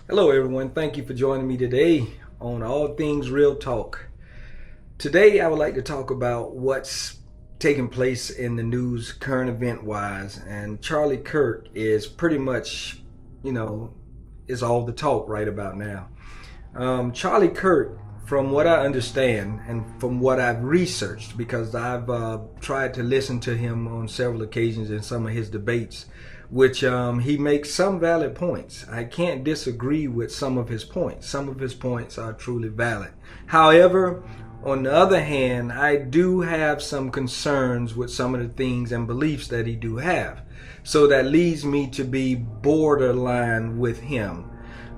Hello, everyone. Thank you for joining me today on All Things Real Talk. Today, I would like to talk about what's taking place in the news, current event wise. And Charlie Kirk is pretty much, is all the talk right about now. Charlie Kirk, from what I understand and from what I've researched, because I've tried to listen to him on several occasions in some of his debates, which he makes some valid points. I can't disagree with some of his points. Some of his points are truly valid. However, on the other hand, I do have some concerns with some of the things and beliefs that he do have. So that leads me to be borderline with him.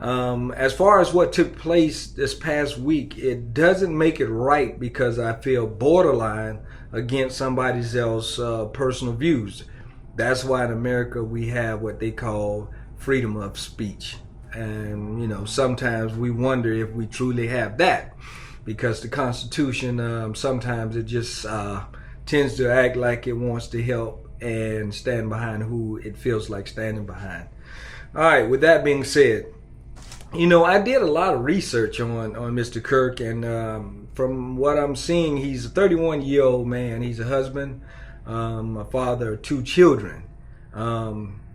As far as what took place this past week, it doesn't make it right because I feel borderline against somebody else's personal views. That's why in America we have what they call freedom of speech. And, sometimes we wonder if we truly have that, because the Constitution, sometimes it just tends to act like it wants to help and stand behind who it feels like standing behind. All right, with that being said, I did a lot of research on Mr. Kirk, and from what I'm seeing, he's a 31-year-old man. He's a husband, a father of two children.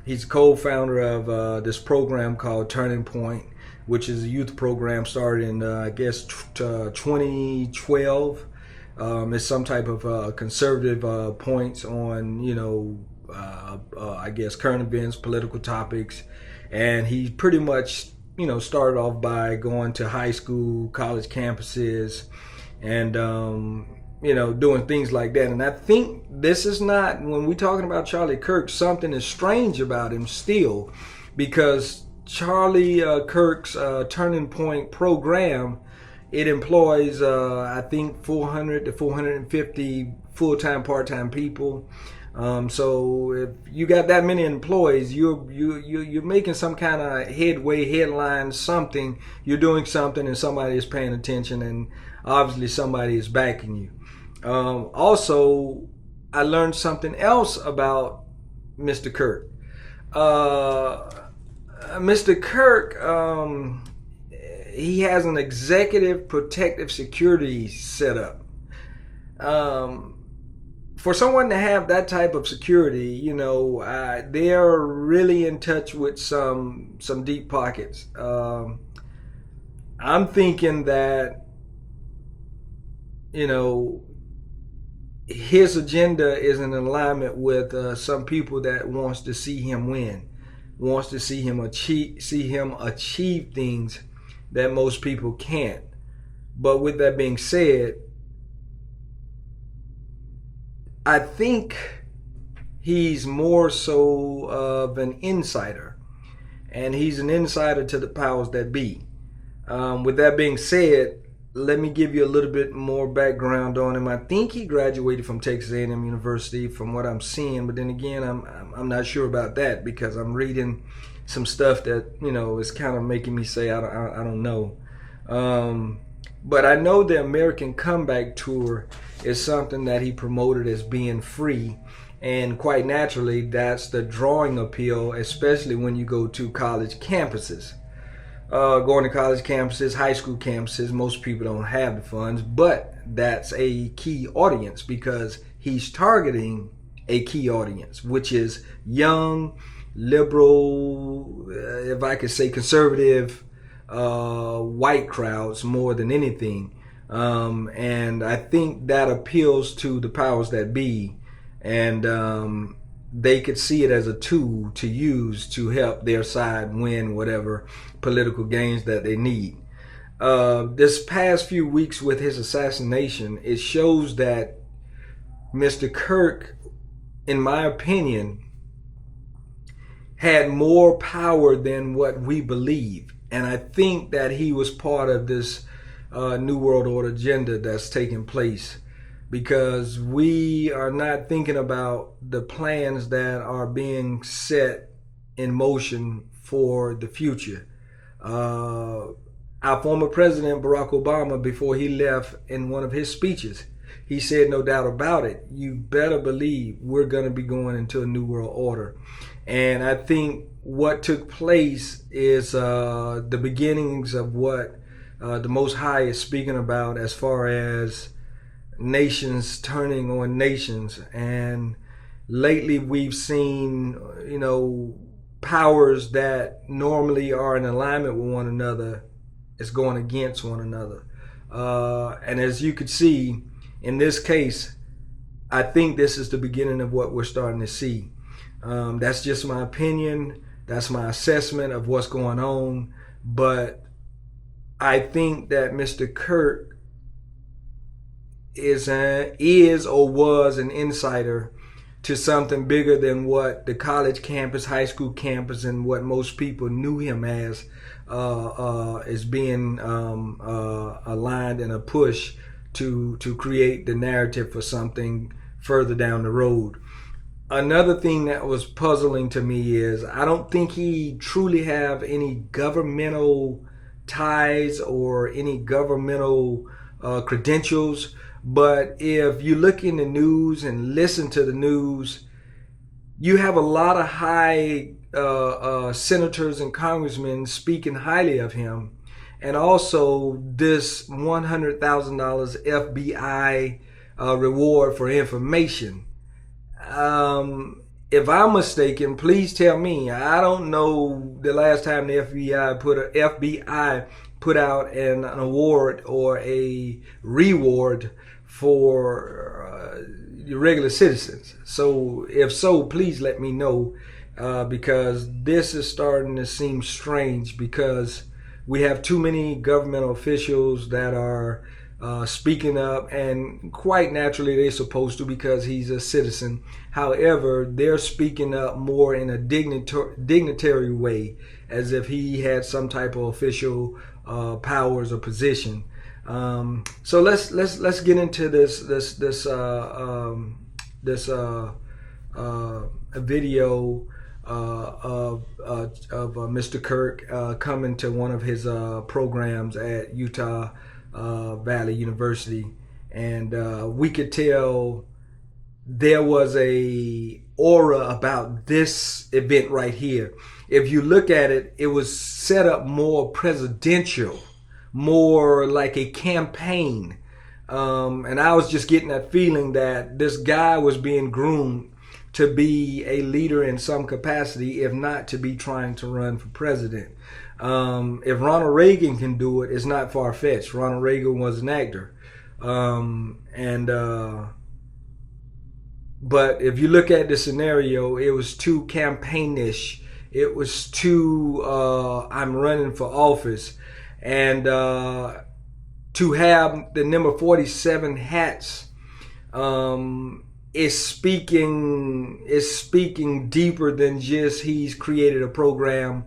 He's a co-founder of this program called Turning Point, which is a youth program started in, 2012. It's some type of conservative points on, current events, political topics. And he pretty much, started off by going to high school, college campuses, and, doing things like that. And I think this is not, when we're talking about Charlie Kirk, something is strange about him still, because Charlie Kirk's Turning Point program, it employs, I think, 400 to 450 full-time, part-time people. So if you got that many employees, you're making some kind of headway, headline, something. You're doing something, and somebody is paying attention, and obviously somebody is backing you. Also, I learned something else about Mr. Kirk. Mr. Kirk, he has an executive protective security set up. For someone to have that type of security, they're really in touch with some deep pockets. I'm thinking that, his agenda is in alignment with some people that wants to see him win, wants to see him achieve things that most people can't. But with that being said, I think he's more so of an insider, and he's an insider to the powers that be. With that being said, let me give you a little bit more background on him. I think he graduated from Texas A&M University, from what I'm seeing, but then again, I'm not sure about that, because I'm reading some stuff that is kind of making me say I don't know. But I know the American Comeback Tour is something that he promoted as being free, and quite naturally, that's the drawing appeal, especially when you go to college campuses. Going to college campuses, high school campuses, most people don't have the funds, but that's a key audience, because he's targeting a key audience, which is young, liberal, if I could say conservative, white crowds more than anything. And I think that appeals to the powers that be, and they could see it as a tool to use to help their side win whatever political gains that they need. This past few weeks with his assassination, it shows that Mr. Kirk, in my opinion, had more power than what we believe. And I think that he was part of this New World Order agenda that's taking place, because we are not thinking about the plans that are being set in motion for the future. Our former president, Barack Obama, before he left, in one of his speeches, he said, no doubt about it, you better believe we're going to be going into a new world order. And I think what took place is the beginnings of what the Most High is speaking about as far as nations turning on nations. And lately we've seen, powers that normally are in alignment with one another is going against one another. And as you could see, in this case, I think this is the beginning of what we're starting to see. That's just my opinion. That's my assessment of what's going on. But I think that Mr. Kirk is or was an insider to something bigger than what the college campus, high school campus, and what most people knew him as being aligned in a push to create the narrative for something further down the road. Another thing that was puzzling to me is I don't think he truly have any governmental ties or any governmental credentials. But if you look in the news and listen to the news, you have a lot of high senators and congressmen speaking highly of him. And also this $100,000 FBI reward for information. If I'm mistaken, please tell me. I don't know the last time the FBI put out an award or a reward for regular citizens. So if so, please let me know, because this is starting to seem strange, because we have too many governmental officials that are speaking up, and quite naturally they're supposed to, because he's a citizen. However, they're speaking up more in a dignitary way, as if he had some type of official powers or position. So let's get into this video of Mr. Kirk coming to one of his programs at Utah Valley University, and we could tell there was a aura about this event right here. If you look at it, it was set up more presidential, more like a campaign, and I was just getting that feeling that this guy was being groomed to be a leader in some capacity, if not to be trying to run for president. If Ronald Reagan can do it, it's not far-fetched. Ronald Reagan was an actor. But if you look at the scenario, it was too campaignish. It was too, I'm running for office. And to have the number 47 hats is speaking deeper than just he's created a program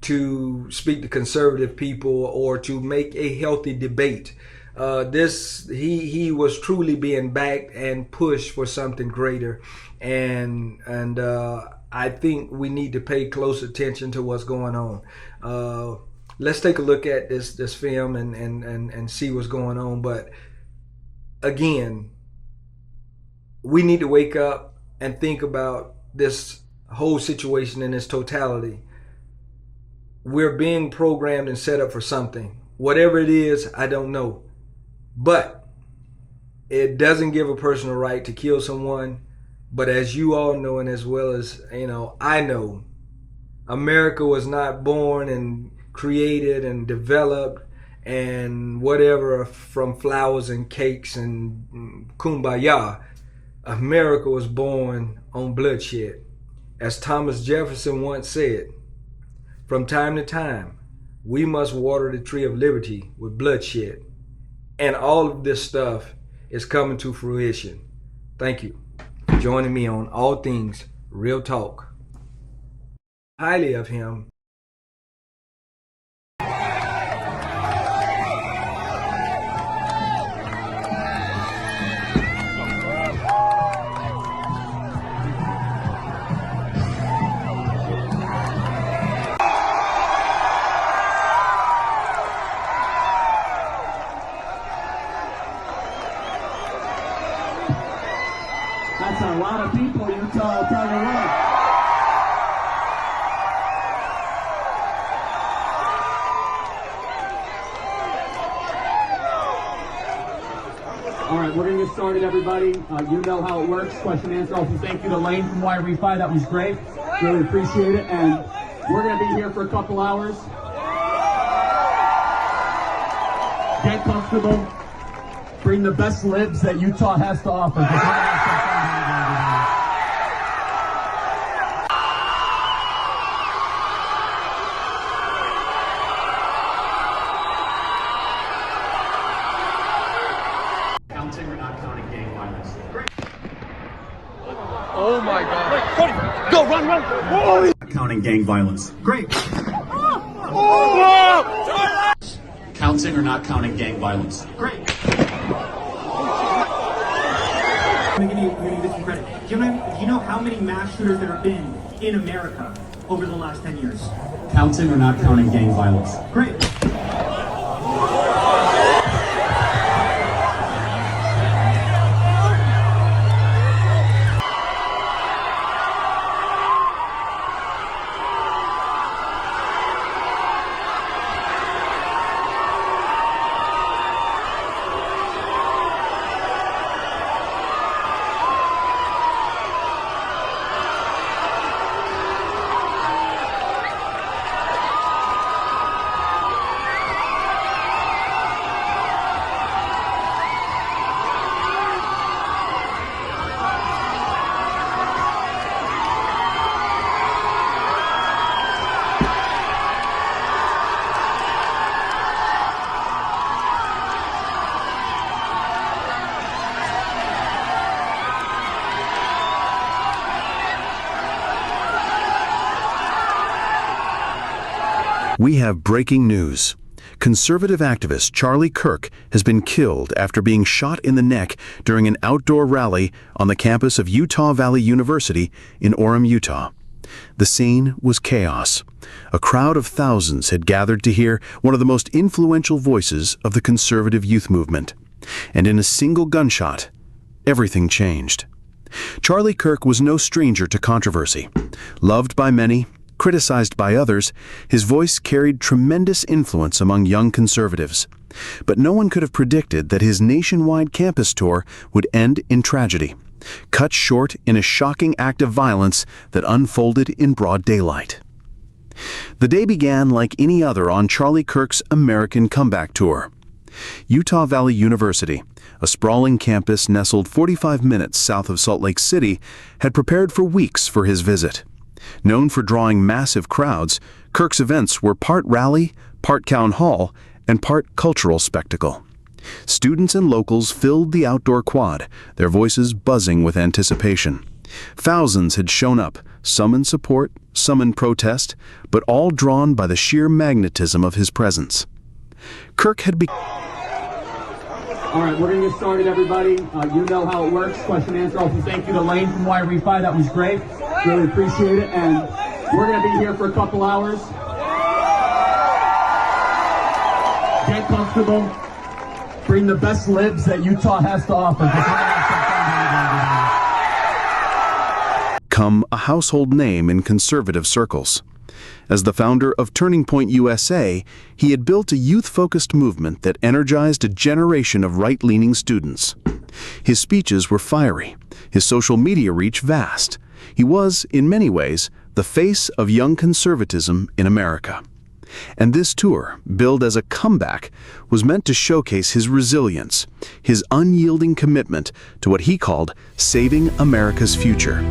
to speak to conservative people or to make a healthy debate. He was truly being backed and pushed for something greater, and I think we need to pay close attention to what's going on. Let's take a look at this film and see what's going on. But again, we need to wake up and think about this whole situation in its totality. We're being programmed and set up for something. Whatever it is, I don't know. But it doesn't give a person a right to kill someone. But as you all know, and as well as I know, America was not born and created and developed and whatever from flowers and cakes and kumbaya. America was born on bloodshed. As Thomas Jefferson once said, from time to time, we must water the tree of liberty with bloodshed. And all of this stuff is coming to fruition. Thank you for joining me on All Things Real Talk. Highly of him. right, we're going to get started, everybody. You know how it works. Question and answer. Also, thank you to Lane from Y-Refi. That was great. Really appreciate it. And we're going to be here for a couple hours. Get comfortable. Bring the best libs that Utah has to offer. Counting or not counting gang violence? Great. Oh my God. Wait, Cody, go, run. Oh. Counting gang violence. Great. Oh. Counting or not counting gang violence? Great. I'm going to give you some credit. Do you know how many mass shooters there have been in America over the last 10 years? Counting or not counting gang violence? Great. We have breaking news. Conservative activist Charlie Kirk has been killed after being shot in the neck during an outdoor rally on the campus of Utah Valley University in Orem, Utah. The scene was chaos. A crowd of thousands had gathered to hear one of the most influential voices of the conservative youth movement. And in a single gunshot, everything changed. Charlie Kirk was no stranger to controversy. Loved by many, criticized by others, his voice carried tremendous influence among young conservatives. But no one could have predicted that his nationwide campus tour would end in tragedy, cut short in a shocking act of violence that unfolded in broad daylight. The day began like any other on Charlie Kirk's American comeback tour. Utah Valley University, a sprawling campus nestled 45 minutes south of Salt Lake City, had prepared for weeks for his visit. Known for drawing massive crowds, Kirk's events were part rally, part town hall, and part cultural spectacle. Students and locals filled the outdoor quad, their voices buzzing with anticipation. Thousands had shown up, some in support, some in protest, but all drawn by the sheer magnetism of his presence. Kirk had become... All right, we're going to get started, everybody. You know how it works. Question and answer. Also, thank you to Lane from Y-Refi. That was great. Really appreciate it. And we're going to be here for a couple hours. Get comfortable. Bring the best libs that Utah has to offer. Become a household name in conservative circles. As the founder of Turning Point USA, he had built a youth-focused movement that energized a generation of right-leaning students. His speeches were fiery, his social media reach vast. He was, in many ways, the face of young conservatism in America. And this tour, billed as a comeback, was meant to showcase his resilience, his unyielding commitment to what he called saving America's future.